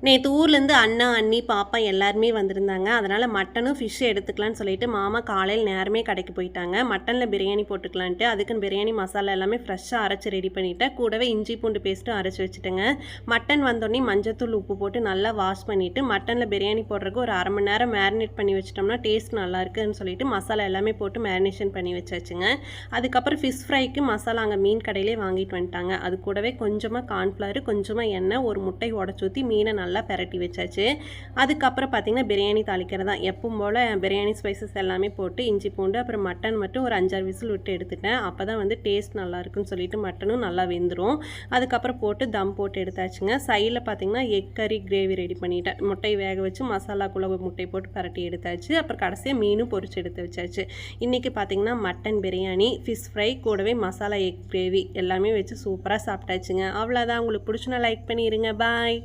நேற்று ஊர்லேருந்து அண்ணா அண்ணி பாப்பா எல்லாருமே வந்திருந்தாங்க. அதனால் மட்டனும் ஃபிஷ்ஷும் எடுத்துக்கலான்னு சொல்லிட்டு மாமா காலையில் நேரமே கடைக்கு போயிட்டாங்க. மட்டனில் பிரியாணி போட்டுக்கலான்ட்டு அதுக்குன்னு பிரியாணி மசாலா எல்லாமே ஃப்ரெஷ்ஷாக அரைச்சி ரெடி பண்ணிவிட்டேன். கூடவே இஞ்சி பூண்டு பேஸ்ட்டும் அரைச்சி வச்சுட்டேங்க. மட்டன் வந்தோடனே மஞ்சத்தூள் உப்பு போட்டு நல்லா வாஷ் பண்ணிவிட்டு மட்டனில் பிரியாணி போடுறதுக்கு ஒரு அரை மணி நேரம் மேரினேட் பண்ணி வச்சிட்டோம்னா டேஸ்ட் நல்லாயிருக்குன்னு சொல்லிட்டு மசாலா எல்லாமே போட்டு மேரினேஷன் பண்ணி வச்சாச்சுங்க. அதுக்கப்புறம் ஃபிஷ் ஃப்ரைக்கு மசாலா அங்கே மீன் கடையிலே வாங்கிட்டு வந்துட்டாங்க. அது கூடவே கொஞ்சமாக கார்ன்ஃப்ளவர், கொஞ்சமாக எண்ணெய், ஒரு முட்டை உடச்சி ஊற்றி மீனை நல்லா பெரட்டி வச்சாச்சு. அதுக்கப்புறம் பார்த்திங்கன்னா பிரியாணி தாளிக்கிறது தான். எப்பவும் போல் பிரியாணி ஸ்பைசஸ் எல்லாமே போட்டு இஞ்சி பூண்டு அப்புறம் மட்டன் மட்டும் ஒரு 5-6 விசில் விட்டு எடுத்துட்டேன். அப்போ தான் வந்து டேஸ்ட் நல்லாயிருக்குன்னு சொல்லிட்டு மட்டனும் நல்லா வெந்துடும். அதுக்கப்புறம் போட்டு தம் போட்டு எடுத்தாச்சுங்க. சைடில் பார்த்திங்கன்னா எக் கறி கிரேவி ரெடி பண்ணிட்டேன். முட்டை வேக வச்சு மசாலாக்குள்ளே முட்டை போட்டு பரட்டி எடுத்தாச்சு. அப்புறம் கடைசியாக மீனும் பொரிச்சு எடுத்து வச்சாச்சு. இன்றைக்கி பார்த்திங்கன்னா மட்டன் பிரியாணி, ஃபிஷ் ஃப்ரை, கூடவே மசாலா எக் கிரேவி எல்லாமே வச்சு சூப்பராக சாப்பிட்டாச்சுங்க. அவ்வளோதான். உங்களுக்கு பிடிச்சுன்னா லைக் பண்ணிடுங்க. பாய்.